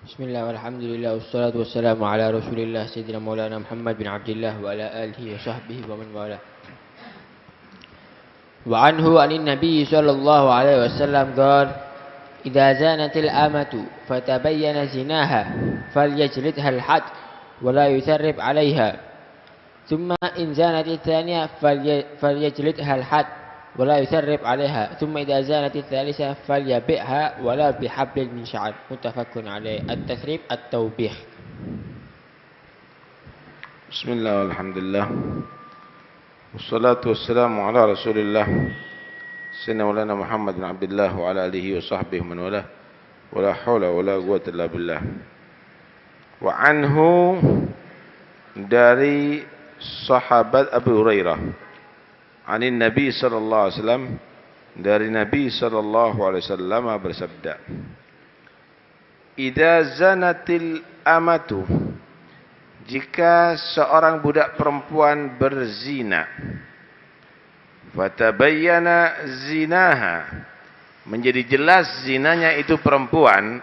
Bismillah walhamdulillah wassalatu wassalamu ala rasulillah Sayyidina Maulana Muhammad bin Abdullah wa ala alihi wa sahbihi wa man wala. Wa anhu anin Nabi sallallahu alaihi wasallam qala idza zanatil amatu fatabayyana zinaha falyajlidha al-had wa la yutharrib 'alayha thumma in zanatit thaniyah falyajlidha al-had wa la yutharrib 'alayha thumma idza zanatit thalitha falyabi'ha wa la bihablin min sya'ar muttafaqun 'alayh. At-tathrib at-tawbih. Bismillah walhamdulillah wassalatu wassalamu ala rasulillah Sayyidina Maulana Muhammad bin Abdullah wa ala alihi wa sahbihi man wala wala hawla wala quwwata illa billah. Wa anhu, dari sahabat Abu Hurairah, anin Nabi sallallahu alaihi wasallam, dari Nabi sallallahu alaihi wasallam bersabda, idza zanatil amatu, jika seorang budak perempuan berzina, fatabayyana zinaha, menjadi jelas zinanya itu perempuan,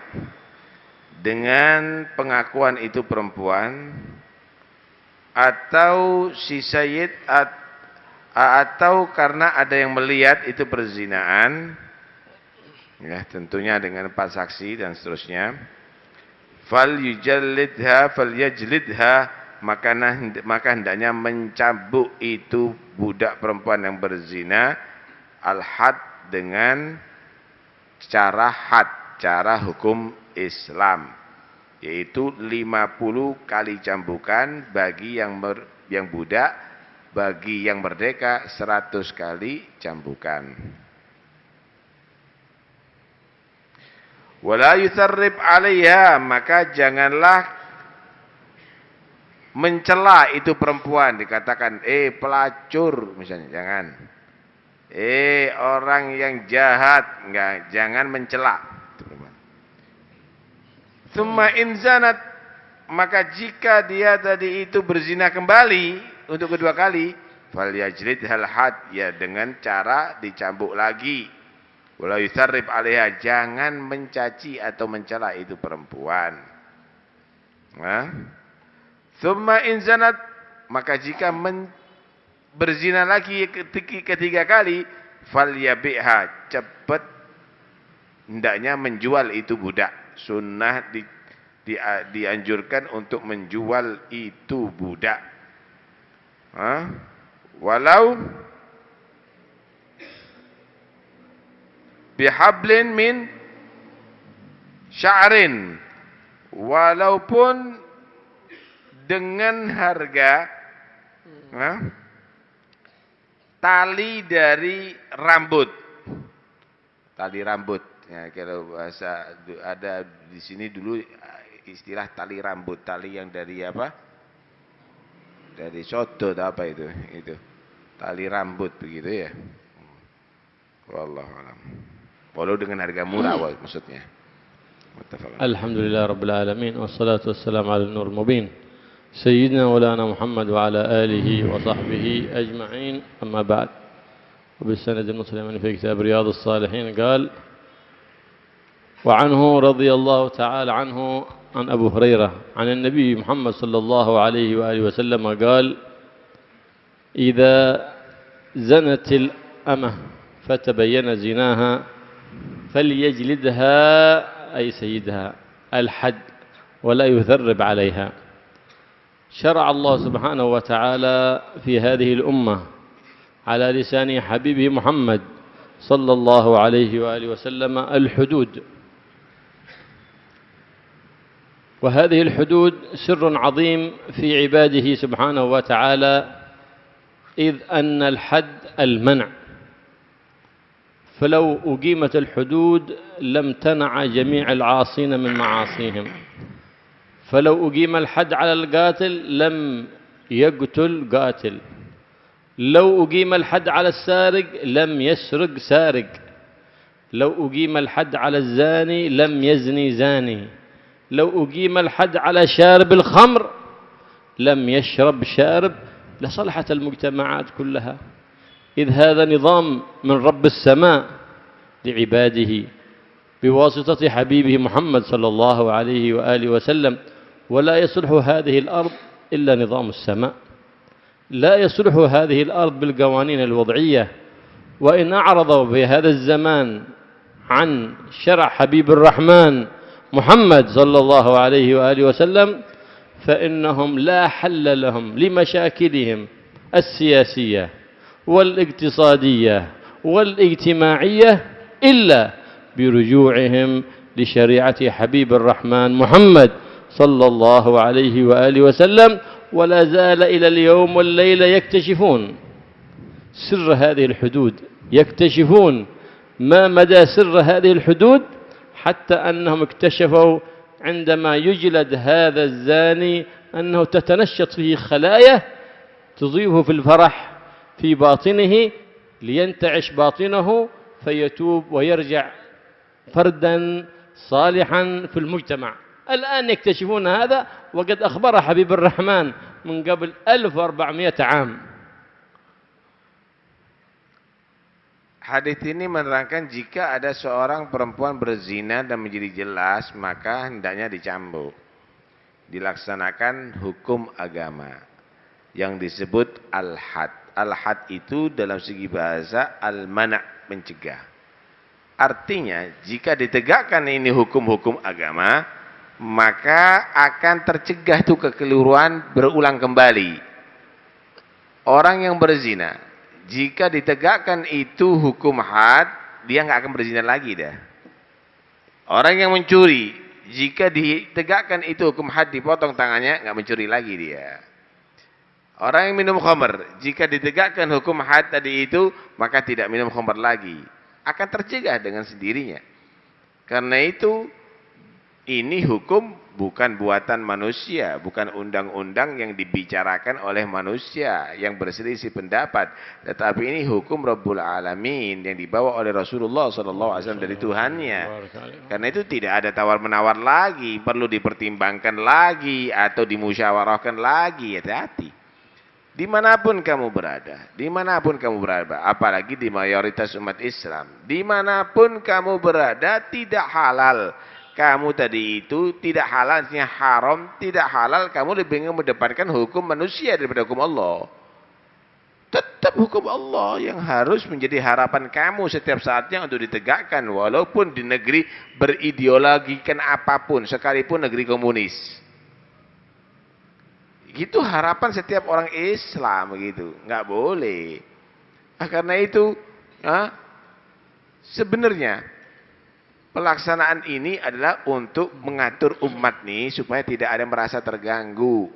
dengan pengakuan itu perempuan, atau si sayyid atau karena ada yang melihat itu perzinaan, ya tentunya dengan 4 saksi dan seterusnya, falyajlidha, maka hendaknya mencambuk itu budak perempuan yang berzina al-had, dengan cara had, cara hukum Islam, yaitu 50 kali cambukan bagi yang budak, bagi yang merdeka 100 kali cambukan. Wala yutharrib 'alaiha, maka janganlah mencela itu perempuan, dikatakan pelacur misalnya, jangan. Orang yang jahat, enggak, jangan mencela. Tsumma in zanat, maka jika dia tadi itu berzina kembali untuk kedua kali, falyajlidhal had, ya dengan cara dicambuk lagi. Wala yutharrib 'alaiha, jangan mencaci atau mencela itu perempuan. Tsumma in zanat, maka jika berzina lagi ketiga kali, falyabi'ha, cepat hendaknya menjual itu budak. Sunnah dianjurkan untuk menjual itu budak. Walau bihablin min sya'rin, walaupun dengan harga tali dari rambut. Tali rambut, ya, kalau bahasa ada di sini dulu istilah tali rambut, tali yang dari apa? Dari soto atau apa itu? Itu tali rambut begitu ya. Wallahu a'lam. Walau dengan harga murah maksudnya. Alhamdulillah rabbil alamin, wassalatu wassalamu ala nur mubin Sayyidina Maulana Muhammad wa ala alihi wa sahbihi ajma'in, amma ba'd. وبالسند المسلم في كتاب رياض الصالحين قال وعنه رضي الله تعالى عنه عن أبو هريرة عن النبي محمد صلى الله عليه وآله وسلم قال إذا زنت الأمة فتبين زناها فليجلدها أي سيدها الحد ولا يثرب عليها. شرع الله سبحانه وتعالى في هذه الأمة على لسان حبيبه محمد صلى الله عليه وآله وسلم الحدود، وهذه الحدود سر عظيم في عباده سبحانه وتعالى، إذ أن الحد المنع، فلو أقيمت الحدود لم تنع جميع العاصين من معاصيهم، فلو أقيم الحد على القاتل لم يقتل قاتل، لو أقيم الحد على السارق لم يسرق سارق، لو أقيم الحد على الزاني لم يزني زاني، لو أقيم الحد على شارب الخمر لم يشرب شارب، لصلحت المجتمعات كلها، إذ هذا نظام من رب السماء لعباده، بواسطة حبيبه محمد صلى الله عليه وآله وسلم. ولا يصلح هذه الأرض إلا نظام السماء، لا يصلح هذه الأرض بالقوانين الوضعية. وإن أعرضوا في هذا الزمان عن شرع حبيب الرحمن محمد صلى الله عليه وآله وسلم فإنهم لا حل لهم لمشاكلهم السياسية والاقتصادية والاجتماعية إلا برجوعهم لشريعة حبيب الرحمن محمد صلى الله عليه وآله وسلم. ولا زال إلى اليوم والليلة يكتشفون سر هذه الحدود، يكتشفون ما مدى سر هذه الحدود، حتى أنهم اكتشفوا عندما يجلد هذا الزاني أنه تتنشط فيه خلايا تضيفه في الفرح في باطنه لينتعش باطنه فيتوب ويرجع فردا صالحا في المجتمع. الآن يكتشفون هذا، وقد أخبر حبيب الرحمن من قبل 1400 عام. Hadis ini menerangkan jika ada seorang perempuan berzina dan menjadi jelas, maka hendaknya dicambuk. Dilaksanakan hukum agama yang disebut al-had. Al-had itu dalam segi bahasa al-mana', mencegah. Artinya jika ditegakkan ini hukum-hukum agama, maka akan tercegah tuh kekeliruan berulang kembali. Orang yang berzina, jika ditegakkan itu hukum had, dia nggak akan berzina lagi dah. Orang yang mencuri, jika ditegakkan itu hukum had, dipotong tangannya, nggak mencuri lagi dia. Orang yang minum khamr, jika ditegakkan hukum had tadi itu, maka tidak minum khamr lagi. Akan tercegah dengan sendirinya. Karena itu, ini hukum bukan buatan manusia, bukan undang-undang yang dibicarakan oleh manusia yang berselisih pendapat, tetapi ini hukum Rabbul Alamin yang dibawa oleh Rasulullah SAW dari Tuhannya. Karena itu tidak ada tawar-menawar lagi, perlu dipertimbangkan lagi atau dimusyawarahkan lagi. Hati-hati. Dimanapun kamu berada, apalagi di mayoritas umat Islam, dimanapun kamu berada tidak halal. Kamu tadi itu tidak halal, artinya haram, tidak halal. Kamu lebih mengedepankan hukum manusia daripada hukum Allah. Tetap hukum Allah yang harus menjadi harapan kamu setiap saatnya untuk ditegakkan. Walaupun di negeri berideologikan apapun, sekalipun negeri komunis. Itu harapan setiap orang Islam begitu. Nggak boleh. Karena itu, sebenarnya pelaksanaan ini adalah untuk mengatur umat nih supaya tidak ada yang merasa terganggu.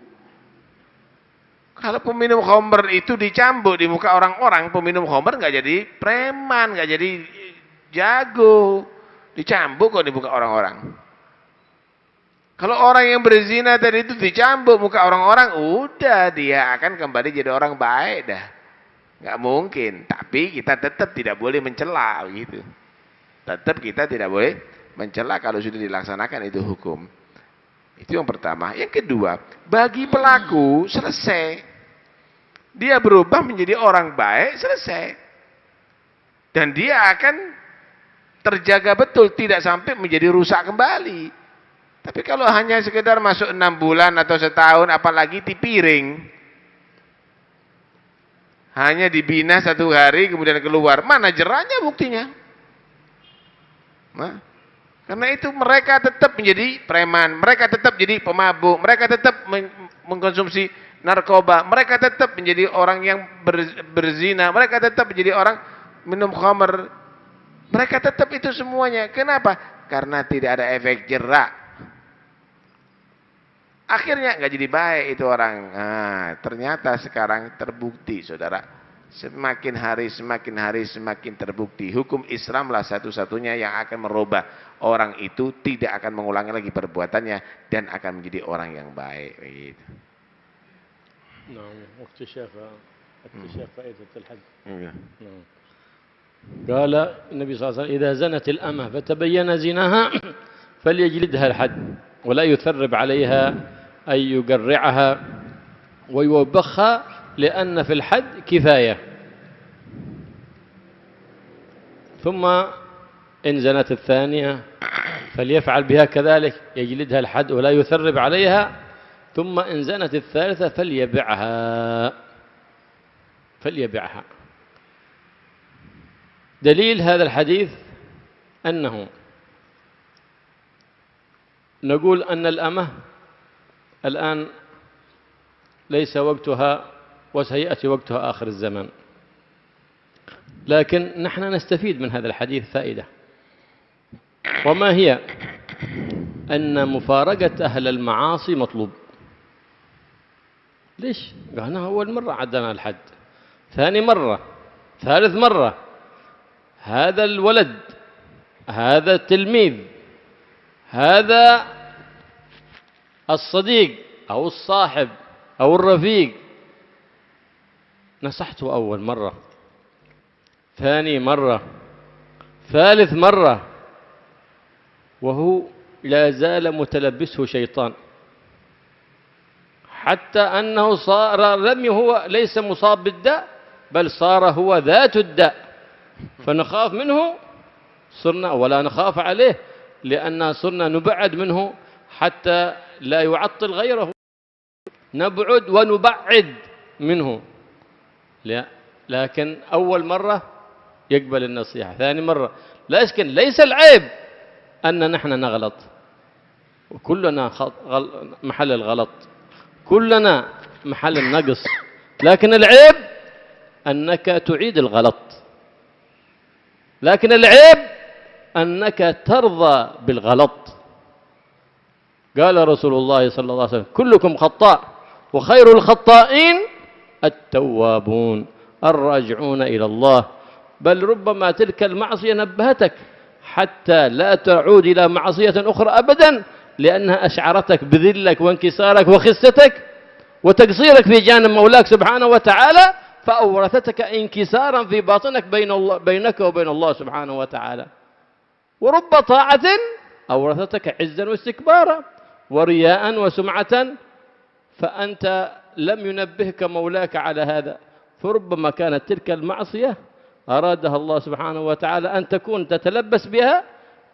Kalau peminum khamr itu dicambuk di muka orang-orang, peminum khamr nggak jadi preman, nggak jadi jago, dicambuk kok di muka orang-orang. Kalau orang yang berzina tadi itu dicambuk muka orang-orang, udah dia akan kembali jadi orang baik dah. Nggak mungkin. Tapi kita tetap tidak boleh mencela gitu. Tetap kita tidak boleh mencela kalau sudah dilaksanakan itu hukum. Itu yang pertama. Yang kedua, bagi pelaku selesai. Dia berubah menjadi orang baik, selesai. Dan dia akan terjaga betul, tidak sampai menjadi rusak kembali. Tapi kalau hanya sekedar masuk 6 bulan atau setahun, apalagi dipiring. Hanya dibina 1 hari, kemudian keluar. Mana jerahnya buktinya? Karena itu mereka tetap menjadi preman, mereka tetap jadi pemabuk, mereka tetap mengkonsumsi narkoba, mereka tetap menjadi orang yang berzina, mereka tetap menjadi orang minum khamr, mereka tetap itu semuanya. Kenapa? Karena tidak ada efek jerak. Akhirnya nggak jadi baik itu orang. Ternyata sekarang terbukti, saudara. Semakin hari semakin terbukti. Hukum Islamlah satu-satunya yang akan merubah orang itu tidak akan mengulangi lagi perbuatannya dan akan menjadi orang yang baik. Gitu. اكتشاف فائدة الحد. قال النبي صلى الله عليه وسلم إذا زنت الأمة فتبين زناها فليجلدها الحد ولا يثرب عليها أي يقرعها ويوبخها لأن في الحد كفاية. ثم إن زنت الثانية فليفعل بها كذلك، يجلدها الحد ولا يثرب عليها. ثم إن زنت الثالثة فليبعها. دليل هذا الحديث أنه نقول أن الأمة الآن ليس وقتها وسيأتي وقتها آخر الزمان، لكن نحن نستفيد من هذا الحديث فائدة، وما هي؟ أن مفارقة أهل المعاصي مطلوب. ليش؟ قالنا أول مرة عدنا الحد، ثاني مرة، ثالث مرة، هذا الولد، هذا التلميذ، هذا الصديق أو الصاحب أو الرفيق، نصحته أول مرة، ثاني مرة، ثالث مرة، وهو لا زال متلبسه شيطان، حتى أنه صار هو ليس مصاب بالداء، بل صار هو ذات الداء، فنخاف منه صرنا ولا نخاف عليه، لأن صرنا نبعد منه حتى لا يعطل غيره، نبعد ونبعد منه. لكن أول مرة يقبل النصيحة، ثاني مرة، لكن ليس العيب أن نحن نغلط، وكلنا محل الغلط، كلنا محل النقص، لكن العيب أنك تعيد الغلط، لكن العيب أنك ترضى بالغلط. قال رسول الله صلى الله عليه وسلم: كلكم خطاء وخير الخطائين التوابون الراجعون إلى الله. بل ربما تلك المعصية نبهتك حتى لا تعود إلى معصية أخرى أبدا، لأنها أشعرتك بذلك وانكسارك وخستك وتقصيرك في جانب مولاك سبحانه وتعالى، فأورثتك انكسارا في باطنك بينك وبين الله سبحانه وتعالى. ورب طاعة أورثتك عزا واستكبارا ورياء وسمعة، فأنت لم ينبهك مولاك على هذا، فربما كانت تلك المعصية أرادها الله سبحانه وتعالى أن تكون تتلبس بها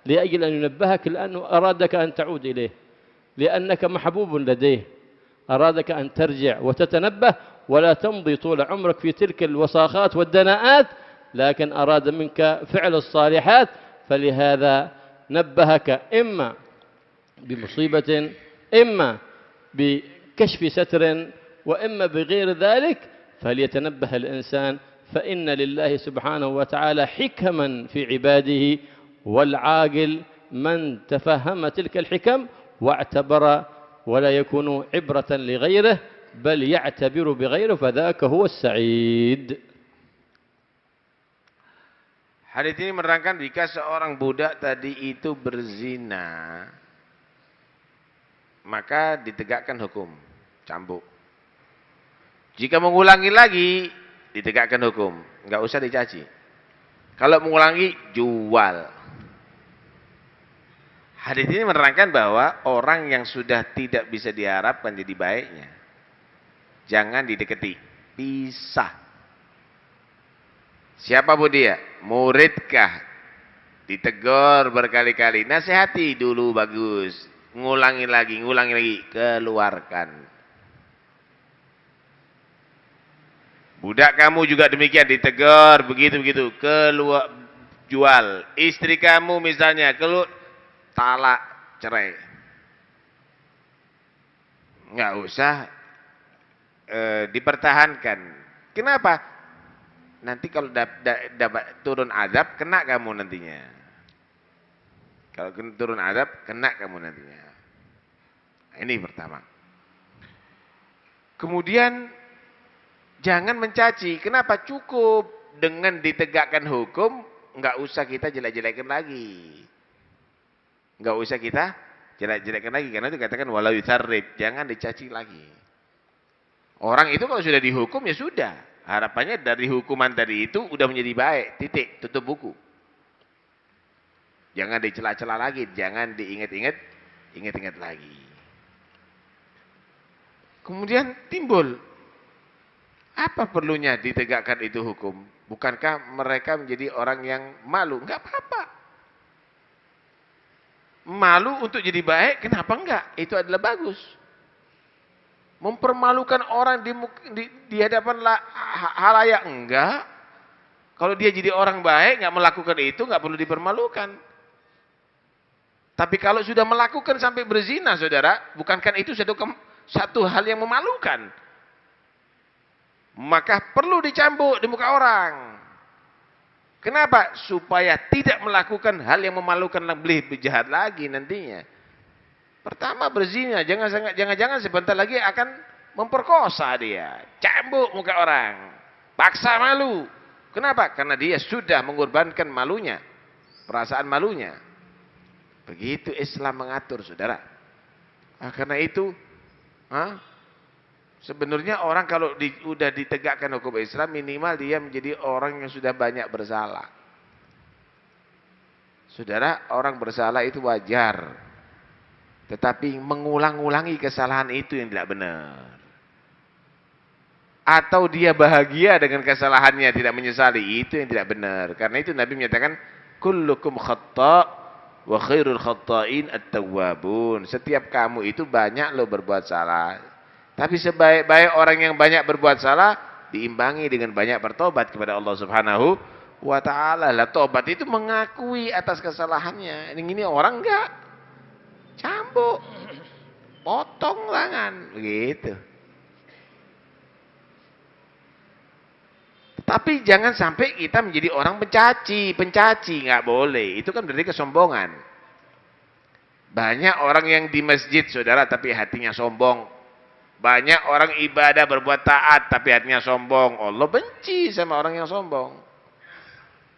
لأجل أن ينبهك، لأنه أرادك أن تعود إليه، لأنك محبوب لديه، أرادك أن ترجع وتتنبه ولا تمضي طول عمرك في تلك الوساخات والدناءات، لكن أراد منك فعل الصالحات، فلهذا نبهك إما بمصيبة، إما بكشف ستر، وإما بغير ذلك. فليتنبه الإنسان، فإن لله سبحانه وتعالى حكما في عباده، والعاقل من تفهم تلك الحكم واعتبر، ولا يكون عبرة لغيره بل يعتبر بغيره، فذاك هو السعيد. Hadis ini menerangkan jika seorang budak tadi itu berzina, maka ditegakkan hukum cambuk. Jika mengulangi lagi, ditegakkan hukum, enggak usah dicaci. Kalau mengulangi, jual. Hadis ini menerangkan bahwa orang yang sudah tidak bisa diharapkan jadi baiknya, jangan didekati, pisah. Siapapun dia, muridkah, ditegur berkali-kali, nasihati dulu bagus, ngulangi lagi, keluarkan. Budak kamu juga demikian, ditegur begitu-begitu, keluar, jual. Istri kamu misalnya, talak, cerai. Nggak usah dipertahankan. Kenapa? Nanti kalau dapat turun azab, kena kamu nantinya. Kalau turun azab, kena kamu nantinya. Ini pertama. Kemudian jangan mencaci. Kenapa? Cukup dengan ditegakkan hukum, nggak usah kita jelek-jelekan lagi. Nggak usah kita jelek-jelekan lagi, karena itu katakan walau yusarrib, jangan dicaci lagi. Orang itu kalau sudah dihukum ya sudah. Harapannya dari hukuman tadi itu udah menjadi baik, titik, tutup buku. Jangan dicela-cela lagi, jangan ingat lagi. Kemudian timbul, apa perlunya ditegakkan itu hukum? Bukankah mereka menjadi orang yang malu? Enggak apa-apa. malu untuk jadi baik, kenapa enggak? Itu adalah bagus. Mempermalukan orang di hadapan halayak enggak. Kalau dia jadi orang baik, enggak melakukan itu, enggak perlu dipermalukan. Tapi kalau sudah melakukan sampai berzina, saudara, bukankah itu satu hal yang memalukan? Maka perlu dicambuk di muka orang. Kenapa? Supaya tidak melakukan hal yang memalukan lebih jahat lagi nantinya. Pertama berzina, jangan-jangan sebentar lagi akan memperkosa dia. Cambuk muka orang. Paksa malu. Kenapa? Karena dia sudah mengorbankan malunya. Perasaan malunya. Begitu Islam mengatur, saudara. Karena itu, sebenarnya orang kalau sudah ditegakkan hukum Islam, minimal dia menjadi orang yang sudah banyak bersalah. Saudara, orang bersalah itu wajar. Tetapi mengulang-ulangi kesalahan itu yang tidak benar. Atau dia bahagia dengan kesalahannya, tidak menyesali, itu yang tidak benar. Karena itu Nabi menyatakan, kullukum khata' wa khairul khata'in at-tawwabun. Setiap kamu itu banyak lo berbuat salah. Tapi sebaik-baik orang yang banyak berbuat salah, diimbangi dengan banyak bertobat kepada Allah Subhanahu wa ta'ala. Lah tobat itu mengakui atas kesalahannya. Ini orang enggak. Cambuk. Potong tangan. Begitu. Tapi jangan sampai kita menjadi orang pencaci, nggak boleh. Itu kan berarti kesombongan. Banyak orang yang di masjid, saudara, tapi hatinya sombong. Banyak orang ibadah berbuat taat, tapi hatinya sombong. Allah benci sama orang yang sombong.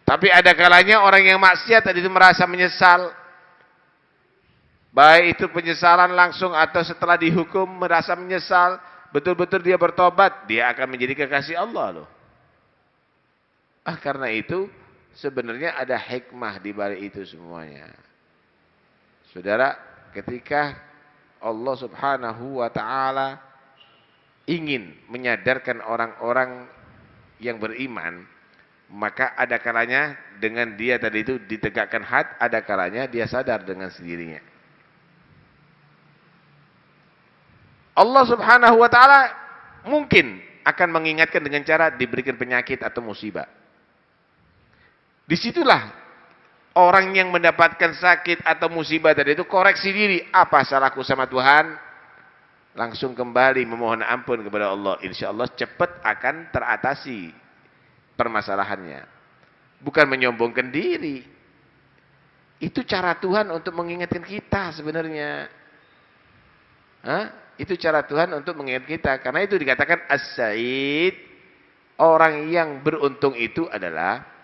Tapi ada kalanya orang yang maksiat tadi itu merasa menyesal. Baik itu penyesalan langsung atau setelah dihukum merasa menyesal. Betul-betul dia bertobat, dia akan menjadi kekasih Allah loh. Karena itu sebenarnya ada hikmah di balik itu semuanya. Saudara, ketika Allah Subhanahu wa ta'ala ingin menyadarkan orang-orang yang beriman, maka ada kalanya dengan dia tadi itu ditegakkan had, ada kalanya dia sadar dengan sendirinya. Allah Subhanahu wa ta'ala mungkin akan mengingatkan dengan cara diberikan penyakit atau musibah. Disitulah orang yang mendapatkan sakit atau musibah tadi itu koreksi diri. Apa salahku sama Tuhan? Langsung kembali memohon ampun kepada Allah. Insya Allah cepat akan teratasi permasalahannya. Bukan menyombongkan diri. Itu cara Tuhan untuk mengingatkan kita sebenarnya. Itu cara Tuhan untuk mengingatkan kita. Karena itu dikatakan as-sa'id. Orang yang beruntung itu adalah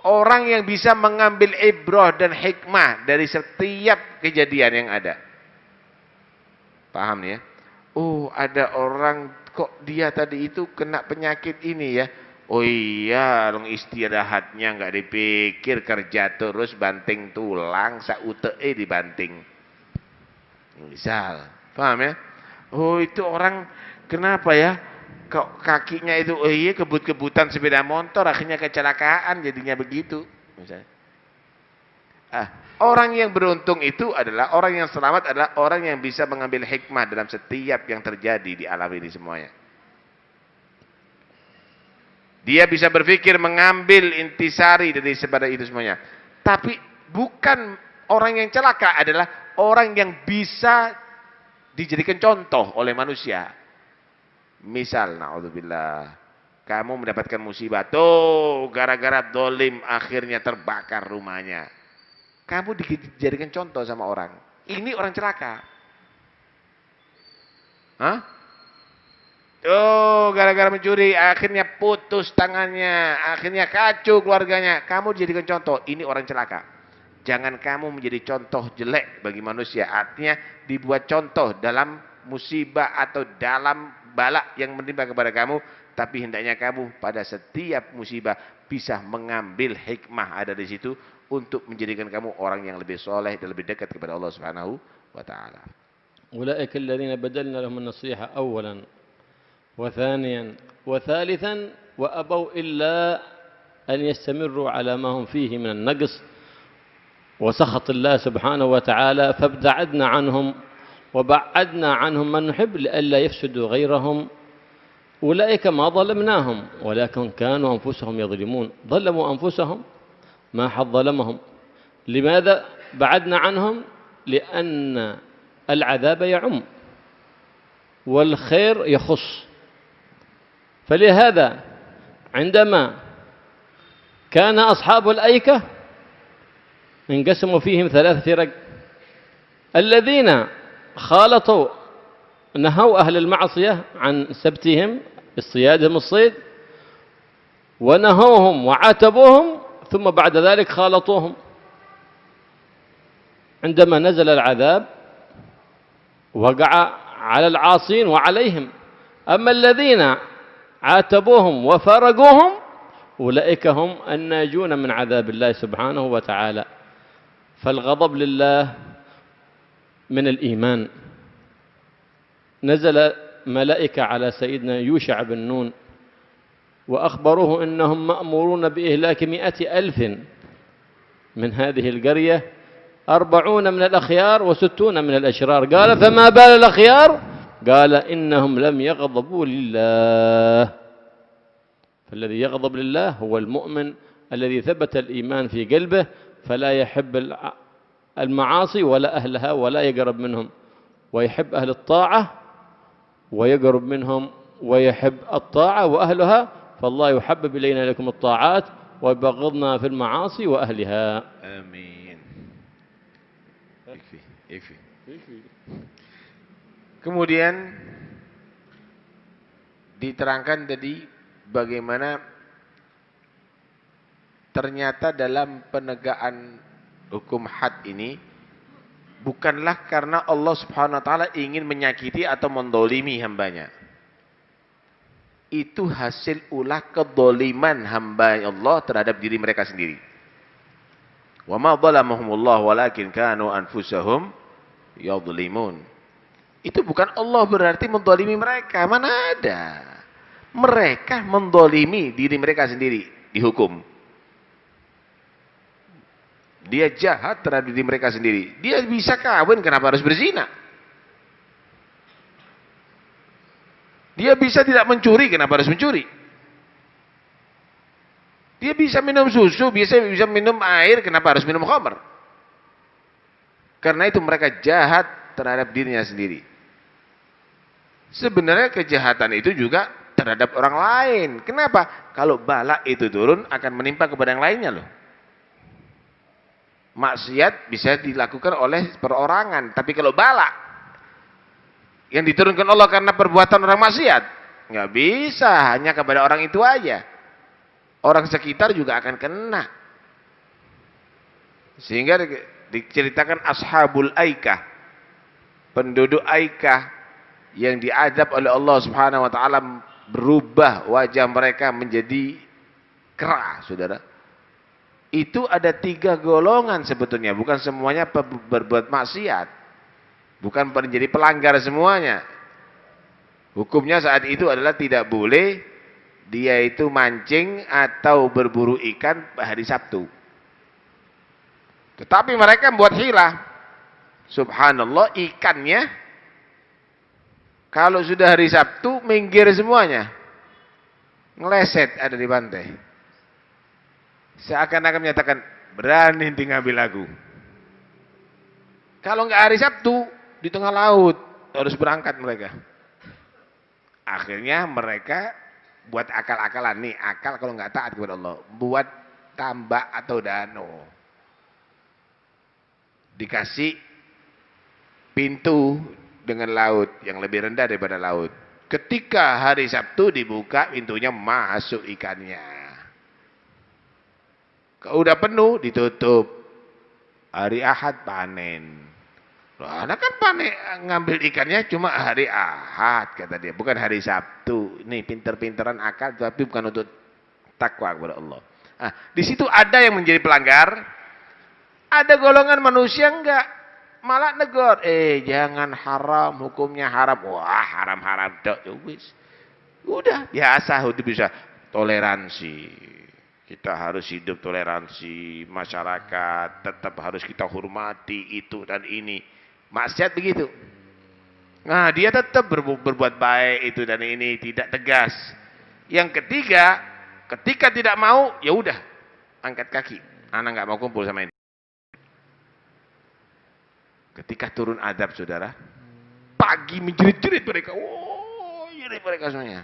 orang yang bisa mengambil ibrah dan hikmah dari setiap kejadian yang ada. Paham nih ya? Oh, ada orang kok dia tadi itu kena penyakit ini ya. Oh iya, orang istirahatnya nggak dipikir, kerja terus banting tulang, sautee dibanting. Misal, paham ya? Oh, itu orang kenapa ya? Kok kakinya itu, oh iya kebut-kebutan sepeda motor, akhirnya kecelakaan, jadinya begitu. Misalnya. Orang yang beruntung itu adalah, orang yang selamat adalah orang yang bisa mengambil hikmah dalam setiap yang terjadi di alam ini semuanya. Dia bisa berpikir mengambil intisari dari sepada itu semuanya. Tapi bukan orang yang celaka adalah orang yang bisa dijadikan contoh oleh manusia. Misal, na'udzubillah, kamu mendapatkan musibah, tuh gara-gara dolim akhirnya terbakar rumahnya. Kamu dijadikan contoh sama orang. Ini orang celaka. Tuh gara-gara mencuri, akhirnya putus tangannya, akhirnya kacau keluarganya. Kamu dijadikan contoh, ini orang celaka. Jangan kamu menjadi contoh jelek bagi manusia. Artinya dibuat contoh dalam musibah atau dalam balak yang menimpa kepada kamu, tapi hendaknya kamu pada setiap musibah bisa mengambil hikmah ada di situ untuk menjadikan kamu orang yang lebih soleh dan lebih dekat kepada Allah Subhanahu wa taala. Ulaika alladziina badalna lahum an-nasiha awwalan wa thaniyan wa thalithan wa abaw illa an yastamirru ala ma hum fihi min an-naqs وسخط الله سبحانه وتعالى، فابتعدنا عنهم وبعدنا عنهم من نحب لئلا يفسدوا غيرهم. أولئك ما ظلمناهم ولكن كانوا أنفسهم يظلمون، ظلموا أنفسهم، ما حد ظلمهم. لماذا بعدنا عنهم؟ لأن العذاب يعم والخير يخص. فلهذا عندما كان أصحاب الأيكة انقسموا فيهم 3 فرق: الذين خالطوا نهوا أهل المعصية عن سبتهم اصطيادهم الصيد، ونهوهم وعاتبوهم، ثم بعد ذلك خالطوهم عندما نزل العذاب وقع على العاصين وعليهم. أما الذين عاتبوهم وفرقوهم أولئك هم الناجون من عذاب الله سبحانه وتعالى. فالغضب لله من الإيمان. نزل ملائكة على سيدنا يوشع بن نون وأخبروه أنهم مأمورون بإهلاك 100,000 من هذه القرية، 40 من الأخيار و60 من الأشرار. قال: فما بال الأخيار؟ قال: إنهم لم يغضبوا لله. فالذي يغضب لله هو المؤمن الذي ثبت الإيمان في قلبه، فلا يحب المعاصي ولا أهلها ولا يقرب منهم، ويحب أهل الطاعة ويقرب منهم، ويحب الطاعة وأهلها. فالله يحبب إلينا لكم الطاعات ويبغضنا في المعاصي وأهلها. Amin. Ikfi. Kemudian diterangkan tadi bagaimana ternyata dalam penegakan hukum had ini bukanlah karena Allah Subhanahu wa taala ingin menyakiti atau mendolimi hambanya. Itu hasil ulah kedoliman hamba Allah terhadap diri mereka sendiri. Wa ma dhalamahumullah walakin kanu anfusahum yadhlimun. Itu bukan Allah berarti mendolimi mereka. Mana ada. Mereka mendolimi diri mereka sendiri dihukum. Dia jahat terhadap diri mereka sendiri. Dia bisa kawin, kenapa harus berzina? Dia bisa tidak mencuri, kenapa harus mencuri? Dia bisa minum susu, bisa minum air, kenapa harus minum khamr? Karena itu mereka jahat terhadap dirinya sendiri. Sebenarnya kejahatan itu juga terhadap orang lain. Kenapa? Kalau bala itu turun akan menimpa kepada yang lainnya loh. Maksiat bisa dilakukan oleh perorangan, tapi kalau bala yang diturunkan Allah karena perbuatan orang maksiat, nggak bisa hanya kepada orang itu aja. Orang sekitar juga akan kena. Sehingga diceritakan ashabul aikah, penduduk aikah yang diazab oleh Allah Subhanahu wa taala, berubah wajah mereka menjadi kera, Saudara. Itu ada 3 golongan sebetulnya, bukan semuanya berbuat maksiat. Bukan menjadi pelanggar semuanya. Hukumnya saat itu adalah tidak boleh dia itu mancing atau berburu ikan hari Sabtu. Tetapi mereka membuat hilah. Subhanallah, ikannya kalau sudah hari Sabtu minggir semuanya. Ngeleset ada di pantai. Seakan-akan menyatakan, berani ngambil aku. Kalau nggak hari Sabtu, di tengah laut harus berangkat mereka. Akhirnya mereka buat akal-akalan. Nih akal kalau nggak taat kepada Allah, buat tambak atau danau. Dikasih pintu dengan laut yang lebih rendah daripada laut. Ketika hari Sabtu dibuka pintunya, masuk ikannya. Kalau udah penuh ditutup. Hari Ahad panen. Loh, anak kan panen ngambil ikannya cuma hari Ahad kata dia, bukan hari Sabtu. Ini pinter-pinteran akal tapi bukan untuk takwa kepada Allah. Nah, di situ ada yang menjadi pelanggar, ada golongan manusia enggak, malah negor, jangan haram, hukumnya haram. Wah, haram-haram dok, wis. Udah biasa, udah bisa toleransi. Kita harus hidup toleransi, masyarakat tetap harus kita hormati itu dan ini. Maksiat begitu. Nah, dia tetap berbuat baik itu dan ini, tidak tegas. Yang ketiga, ketika tidak mau, ya udah, angkat kaki. Anak nggak mau kumpul sama ini. Ketika turun adab, saudara, pagi menjerit-jerit mereka. Oh, jerit mereka semuanya.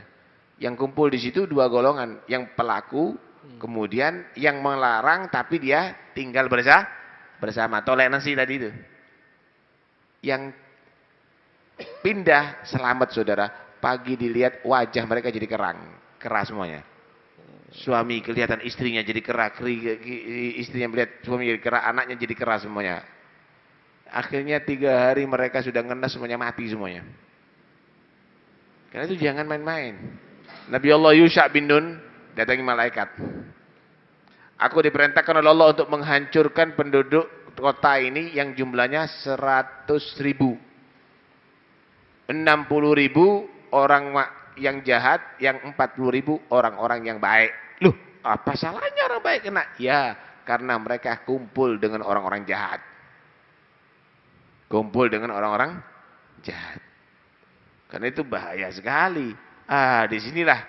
Yang kumpul di situ dua golongan, yang pelaku, kemudian yang melarang tapi dia tinggal bersama. Toleransi tadi itu. Yang pindah selamat, saudara. Pagi dilihat wajah mereka jadi keras semuanya. Suami kelihatan istrinya jadi keras, istrinya melihat suami jadi keras, anaknya jadi keras semuanya. Akhirnya 3 hari mereka sudah ngenes semuanya, mati semuanya. Karena itu jangan main-main. Nabi Allah Yusha bin Nun datangi malaikat. Aku diperintahkan oleh Allah untuk menghancurkan penduduk kota ini yang jumlahnya 100.000. 60.000 orang yang jahat, yang 40.000 orang-orang yang baik. Loh, apa salahnya orang baik kena? Ya, karena mereka kumpul dengan orang-orang jahat. Kumpul dengan orang-orang jahat. Karena itu bahaya sekali. Disinilah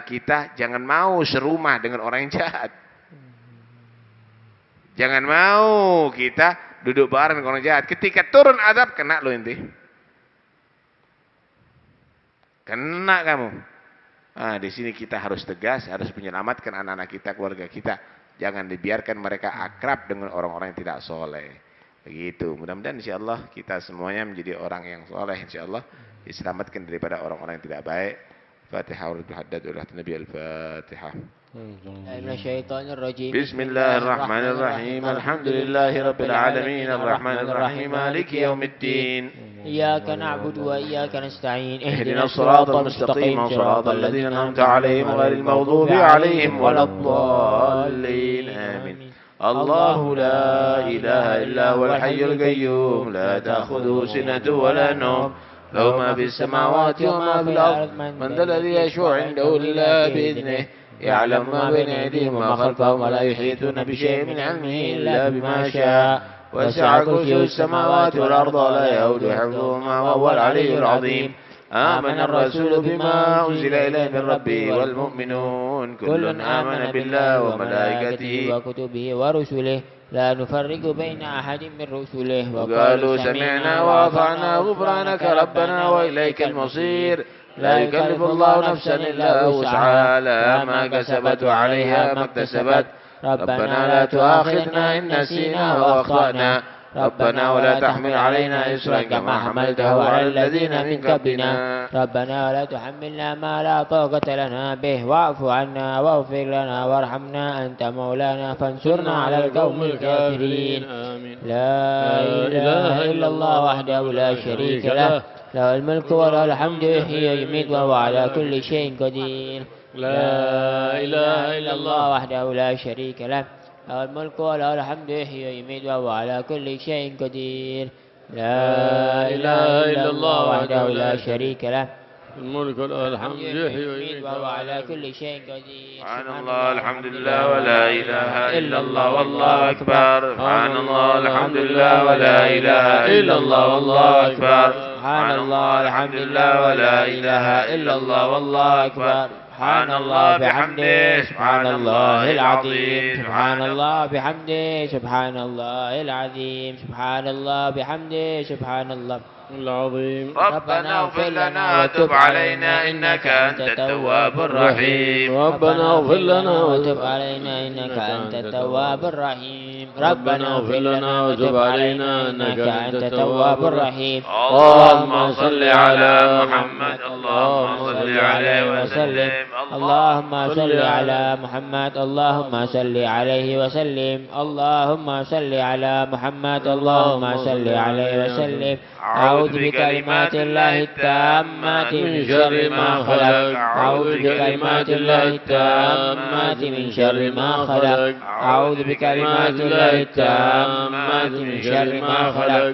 kita jangan mau serumah dengan orang yang jahat. Jangan mau kita duduk bareng dengan orang jahat. Ketika turun azab, kena lo inti. Kena kamu. Di sini kita harus tegas, harus menyelamatkan anak-anak kita, keluarga kita. Jangan dibiarkan mereka akrab dengan orang-orang yang tidak soleh. Begitu. Mudah-mudahan insyaallah kita semuanya menjadi orang yang soleh, insyaallah diselamatkan daripada orang-orang yang tidak baik. Fatihah wa haddad wa Nabi al-Fatihah. Bismillahirrahmanirrahim. Alhamdulillahi rabbil alamin arrahmanir rahim maliki yaumiddin. إياك نعبد وإياك نستعين اهدنا الصراط المستقيم صراط الذين أنعمت عليهم غير المغضوب عليهم ولا الضالين آمين. الله لا إله إلا هو الحي القيوم لا تأخذه سنة ولا نوم له ما في السماوات وما في الأرض من ذا الذي يشفع عنده إلا بإذنه يعلم ما بين أيديهم وما خلفهم ولا يحيطون بشيء من علمه إلا بما شاء وسع كرسيه السماوات والأرض ولا يؤود حفظهما وهو العلي العظيم. آمن الرسول بما أنزل إليه من ربه والمؤمنون كل آمن بالله وملائكته وكتبه ورسله لا نفرق بين أحد من رسله وقالوا سمعنا وأطعنا غفرانك ربنا وإليك المصير. لا يكلف الله نفسا إلا وسعها لها ما كسبت وعليها ما اكتسبت. ربنا لا تؤاخذنا إن نسينا وأخطأنا. ربنا ولا تحمل علينا إصرا كما حملته على الذين من قبلنا. ربنا ولا تحملنا ما لا طاقة لنا به واعف عنا واغفر لنا وارحمنا أنت مولانا فانصرنا على القوم الكافرين. لا إله إلا الله وحده لا شريك له له الملك وله الحمد يحيي ويميت وهو على كل شيء قدير. لا إله إلا الله وحده لا شريك له له الملك وله الحمد يحيي ويميت وهو على كل شيء قدير. لا إله إلا الله وحده لا شريك له الملك وله الحمد يحيي ويميت وهو على كل شيء قدير. سبحان الله الحمد لله ولا إله إلا الله والله أكبر. سبحان الله الحمد لله ولا إله إلا الله والله أكبر. سبحان الله الحمد لله ولا إله إلا الله والله أكبر. سبحان الله بحمده سبحان الله العظيم. سبحان الله بحمده سبحان الله العظيم. سبحان الله بحمده سبحان الله العظيم. ربنا اغفر لنا وتب علينا إنك أنت التواب الرحيم. ربنا اغفر لنا وتب علينا إنك أنت التواب الرحيم. ربنا اغفر لنا وتب علينا إنك أنت التواب الرحيم. اللهم صل على محمد. اللهم صل عليه وسلم. اللهم صل على محمد. اللهم صل عليه وسلم. اللهم صل على محمد. اللهم صل عليه وسلم. أعوذ بكلمات الله التامات من شر ما خلق. أعوذ بكلمات الله التامات من شر ما خلق. أعوذ بكلمات الله التامات من شر ما خلق.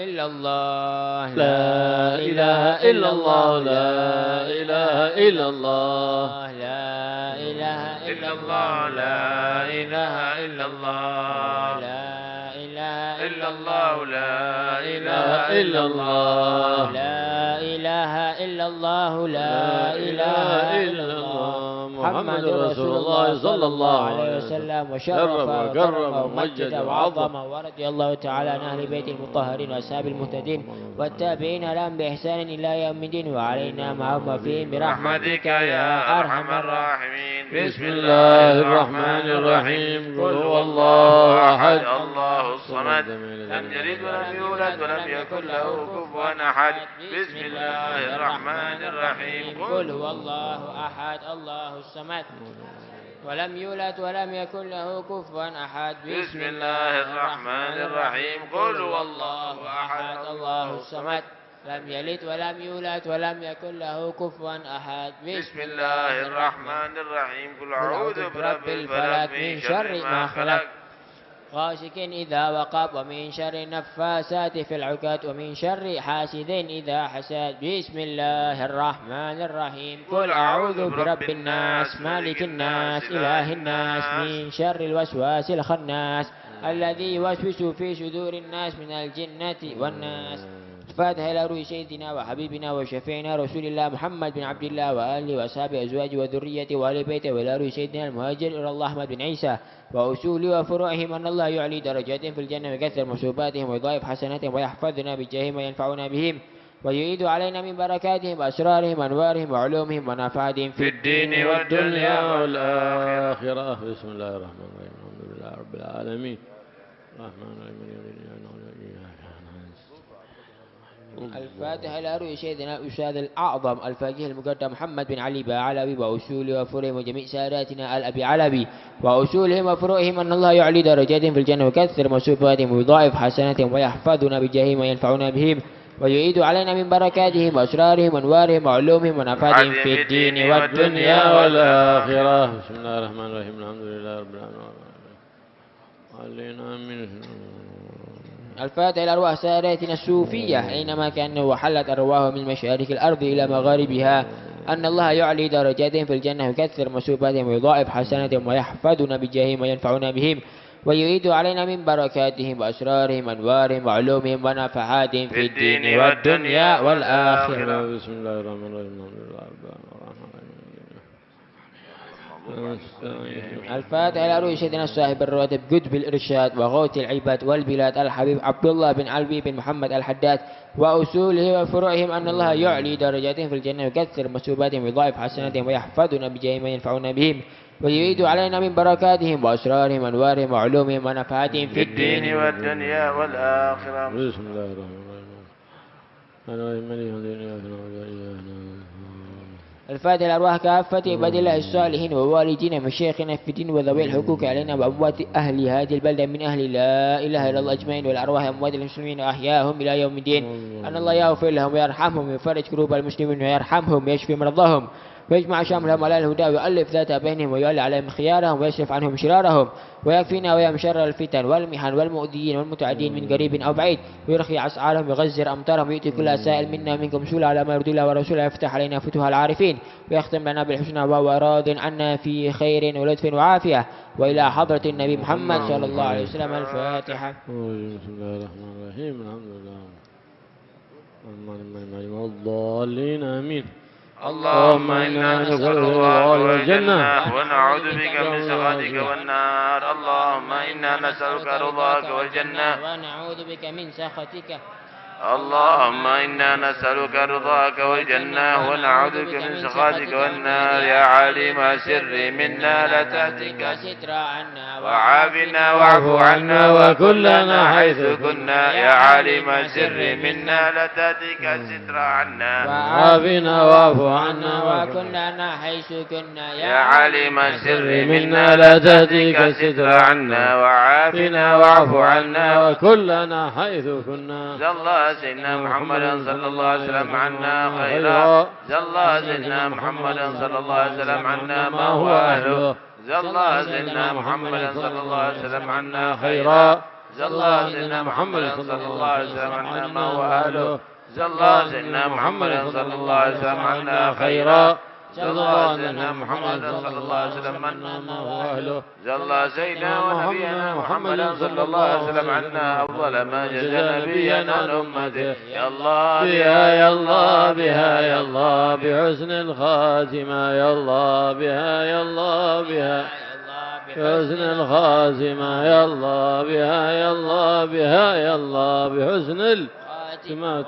إلا الله لا إله إلا الله لا إله إلا الله لا إله إلا الله لا إله إلا الله لا إله إلا الله لا إله إلا الله لا إله إلا الله لا إله إلا الله محمد رسول الله صلى الله عليه وسلم وشرف وكرم ومجد وعظم ورضي الله تعالى عن أهل بيت المطهرين وأصحاب المهتدين والتابعين لهم بإحسان إلى يوم الدين وعلينا معهم فيهم برحمتك يا أرحم الراحمين. بسم الله الرحمن الرحيم قل هو الله أحد الله الصمد لم يلد ولم يولد ولم يكن له كفوا أحد. بسم الله الرحمن الرحيم قل هو الله أحد الله الصمد ولم يولد ولم يكن له كفوا أحد. بسم الله الرحمن الرحيم قل هو الله أحد الله الصمد لم يلد ولم يولد ولم يكن له كفوا أحد. بسم الله الرحمن الرحيم قل أعوذ برب الفلق من شر ما خلق. غاسق إذا وقب ومن شر النفاسات في العقد ومن شر حاسد إذا حسد. بسم الله الرحمن الرحيم قل أعوذ برب الناس مالك الناس إله الناس من شر الوسواس الخناس الذي يوسوس في صدور الناس من الجنة والناس. فاتح إلى روح سيدنا وحبيبنا وشفيعنا رسول الله محمد بن عبد الله وآله وأصحابه أزواجه وذريته وآل بيته وإلى روح سيدنا المهاجر إلى الله أحمد بن عيسى وأصوله وفروعهم أن الله يعلي درجاتهم في الجنة ويكثر مصوباتهم ويضاعف حسناتهم ويحفظنا بجاههم وينفعنا بهم ويعيد علينا من بركاتهم وأسرارهم وأنوارهم وعلومهم ونفعاتهم في الدين والدنيا والآخرة. بسم الله الرحمن الرحيم الحمد لله رب العالمين الرحمن الرحيم. الفاتحة إلى روح سيدنا الأستاذ الأعظم الفقيه المقدم محمد بن علي بعلوي وأصوله وفروعهم وجميع ساداتنا الأبي علوي وأصولهم وفروعهم أن الله يعلي درجاتهم في الجنة ويكثر مصوباتهم ويضاعف حسناتهم ويحفظنا بجاههم وينفعنا بهم ويعيد علينا من بركاتهم وأسرارهم وأنوارهم وعلومهم ونفعاتهم في الدين والدنيا والآخرة. بسم الله الرحمن الرحيم الحمد لله رب العالمين. الفاتحة إلى أرواح ساداتنا الصوفية أينما كانوا وحلت أرواحهم من مشارق الأرض إلى مغاربها أن الله يعلي درجاتهم في الجنة ويكثر مصوباتهم ويضاعف حسناتهم ويحفظنا بجاههم وينفعنا بهم ويعيد علينا من بركاتهم وأسرارهم وأنوارهم وعلومهم ونفحاتهم في الدين والدنيا والآخرة. بسم الله الرحمن الرحيم الحمد لله رب العالمين. الفاتحة إلى روح سيدنا صاحب الراتب قطب الإرشاد وغوث العباد والبلاد الحبيب عبد الله بن علوي بن محمد الحداد وأصوله وفروعهم أن الله يعلي درجاتهم في الجنة ويكثر مصوباتهم ويضاعف حسناتهم ويحفظنا بجاههم وينفعنا بهم ويعيد علينا من بركاتهم وأسرارهم وأنوارهم وعلومهم ونفحاتهم في الدين والدنيا والآخرة. بسم الله الرحمن الرحيم. الفاتحة الأرواح كافة عباد الله الصالحين ووالدينا مشايخنا في الدين وذوي الحقوق علينا وأموات أهل هذه البلدة من أهل لا إله إلا الله أجمعين والأرواح أموات المسلمين وأحياهم إلى يوم الدين أن الله يغفر لهم ويرحمهم ويفرج كروب المسلمين ويرحمهم ويشفي مرضاهم ويجمع شاملهم على الهدى ويؤلف ذات بينهم ويولي عليهم خيارهم ويصرف عنهم شرارهم ويكفينا ويا شر الفتن والمحن والمؤذيين والمتعدين من قريب أو بعيد ويرخي أسعارهم ويغزر أمطارهم ويؤتي كل سائل منا ومنكم سؤال على ما يرضي الله ورسوله يفتح علينا فتوح العارفين ويختم لنا بالحسنى وهو راض عنا في خير ولطف وعافية وإلى حضرة النبي محمد صلى الله عليه وسلم. الفاتحة. بسم الله الرحمن الرحيم الحمد لله الضالين آمين. اللهم إنا نسألك الرضا والجنة ونعوذ بك من سخطك والنار. اللهم إنا نسألك رضاك والجنة ونعوذ بك من سخطك. اللهم إنا نسألك رضاك والجنة ونعوذ بك من سخطك والنار. يا عليم السر منا لا تهتك ستر عنا وعافنا واعف عنا وكلنا حيث كنا. يا عليم السر منا لا تهتك ستر عنا وعافنا واعف عنا وكلنا حيث كنا. يا عليم السر منا لا تهتك ستر عنا وعافنا واعف عنا وكلنا حيث كنا. زل سيدنا محمد صلى الله عليه وسلم عنا خيرا. زل سيدنا محمد صلى الله عليه وسلم عنا ما هو أهله. زل سيدنا محمد صلى الله عليه وسلم عنا خيرا. جزا الله سيدنا محمد صلى الله عليه وسلم عنا ما هو أهله جزا الله سيدنا محمد صلى الله عليه وسلم عنا خيرا جزا الله سيدنا محمد صلى الله عليه وسلم عنا ما هو أهله جزا الله سيدنا ونبينا محمد صلى الله عليه وسلم عنا أفضل ما جزى نبينا عن أمته يا الله بها يا الله بها يا الله بحسن الخاتمة يا الله بها يا الله بها بحسن الخاتمة يا الله بها يا الله بها يا الله بحسن الخاتمة